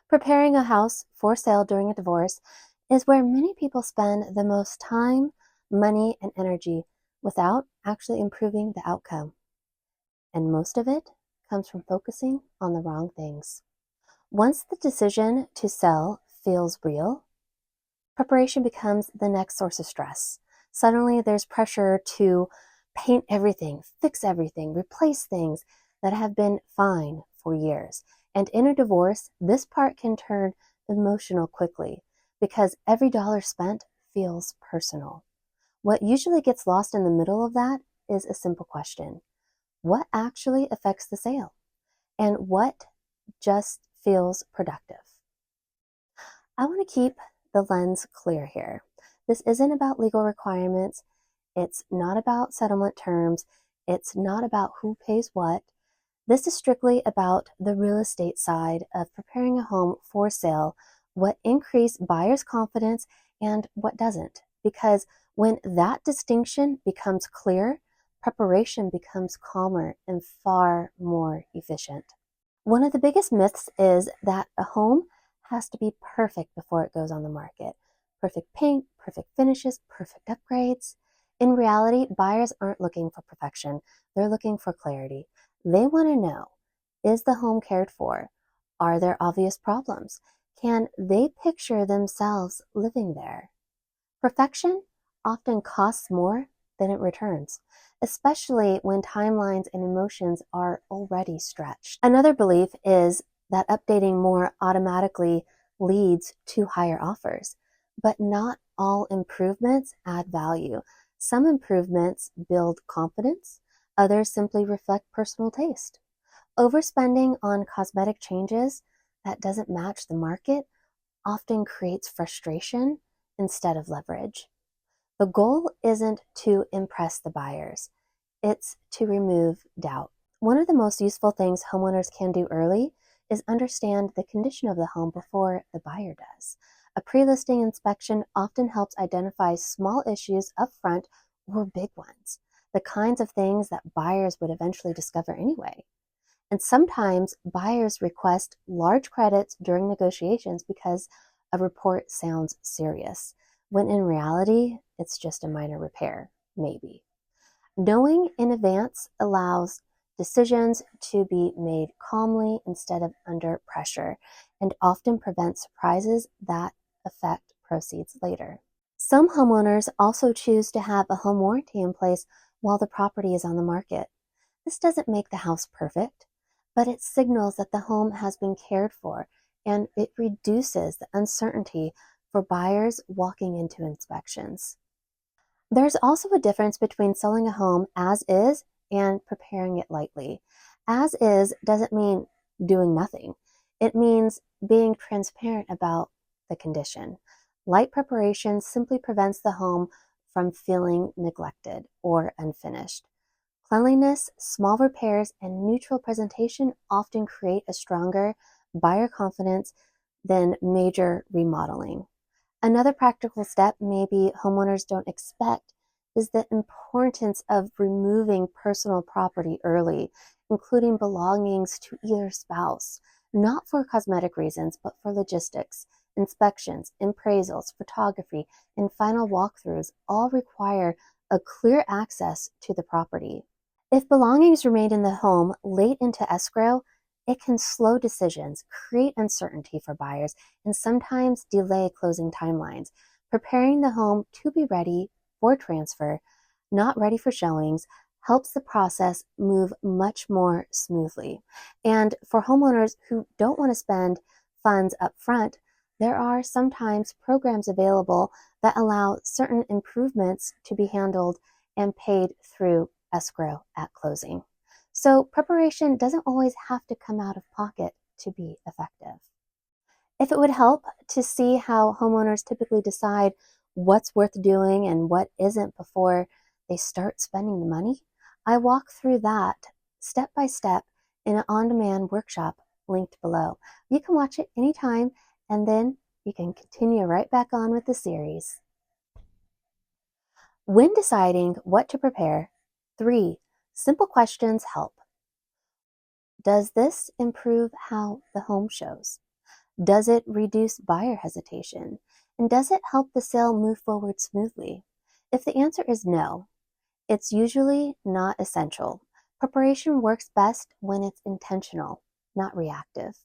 Preparing a house for sale during a divorce is where many people spend the most time, money, and energy without actually improving the outcome. And most of it comes from focusing on the wrong things. Once the decision to sell feels real, preparation becomes the next source of stress. Suddenly, there's pressure to paint everything, fix everything, replace things that have been fine for years. And in a divorce, this part can turn emotional quickly because every dollar spent feels personal. What usually gets lost in the middle of that is a simple question: what actually affects the sale? And what just feels productive? I want to keep the lens clear here. This isn't about legal requirements. It's not about settlement terms. It's not about who pays what. This is strictly about the real estate side of preparing a home for sale, what increases buyers' confidence and what doesn't. Because when that distinction becomes clear, preparation becomes calmer and far more efficient. One of the biggest myths is that a home has to be perfect before it goes on the market. Perfect paint, perfect finishes, perfect upgrades. In reality, buyers aren't looking for perfection. They're looking for clarity. They want to know, is the home cared for? Are there obvious problems? Can they picture themselves living there? Perfection often costs more than it returns, especially when timelines and emotions are already stretched. Another belief is that updating more automatically leads to higher offers, but not all improvements add value. Some improvements build confidence, others simply reflect personal taste. Overspending on cosmetic changes that doesn't match the market often creates frustration instead of leverage. The goal isn't to impress the buyers, it's to remove doubt. One of the most useful things homeowners can do early is understand the condition of the home before the buyer does. A pre-listing inspection often helps identify small issues up front or big ones, the kinds of things that buyers would eventually discover anyway. And sometimes buyers request large credits during negotiations because a report sounds serious, when in reality, it's just a minor repair, maybe. Knowing in advance allows decisions to be made calmly instead of under pressure, and often prevents surprises that affect proceeds later. Some homeowners also choose to have a home warranty in place while the property is on the market. This doesn't make the house perfect, but it signals that the home has been cared for, and it reduces the uncertainty for buyers walking into inspections. There's also a difference between selling a home as is and preparing it lightly. As is doesn't mean doing nothing. It means being transparent about the condition. Light preparation simply prevents the home from feeling neglected or unfinished. Cleanliness, small repairs, and neutral presentation often create a stronger buyer confidence than major remodeling. Another practical step maybe homeowners don't expect is the importance of removing personal property early, including belongings to either spouse, not for cosmetic reasons, but for logistics. Inspections, appraisals, photography, and final walkthroughs all require a clear access to the property. If belongings remain in the home late into escrow, it can slow decisions, create uncertainty for buyers, and sometimes delay closing timelines. Preparing the home to be ready for transfer, not ready for showings, helps the process move much more smoothly. And for homeowners who don't want to spend funds up front, there are sometimes programs available that allow certain improvements to be handled and paid through escrow at closing. So preparation doesn't always have to come out of pocket to be effective. If it would help to see how homeowners typically decide what's worth doing and what isn't before they start spending the money, I walk through that step by step in an on-demand workshop linked below. You can watch it anytime, and then you can continue right back on with the series. When deciding what to prepare, 3 simple questions help. Does this improve how the home shows? Does it reduce buyer hesitation? And does it help the sale move forward smoothly? If the answer is no, it's usually not essential. Preparation works best when it's intentional, not reactive.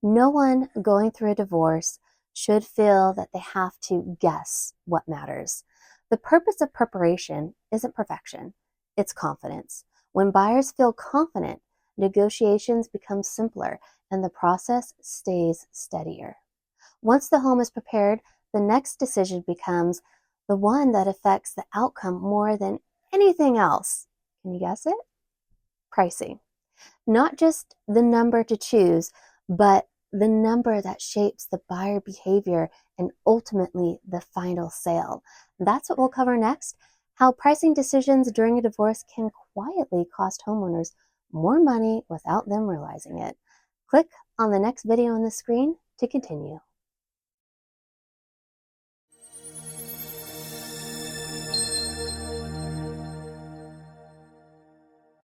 No one going through a divorce should feel that they have to guess what matters. The purpose of preparation isn't perfection, it's confidence. When buyers feel confident, negotiations become simpler and the process stays steadier. Once the home is prepared, the next decision becomes the one that affects the outcome more than anything else. Can you guess it? Pricing. Not just the number to choose, but the number that shapes the buyer behavior and ultimately the final sale. That's what we'll cover next, how pricing decisions during a divorce can quietly cost homeowners more money without them realizing it. Click on the next video on the screen to continue.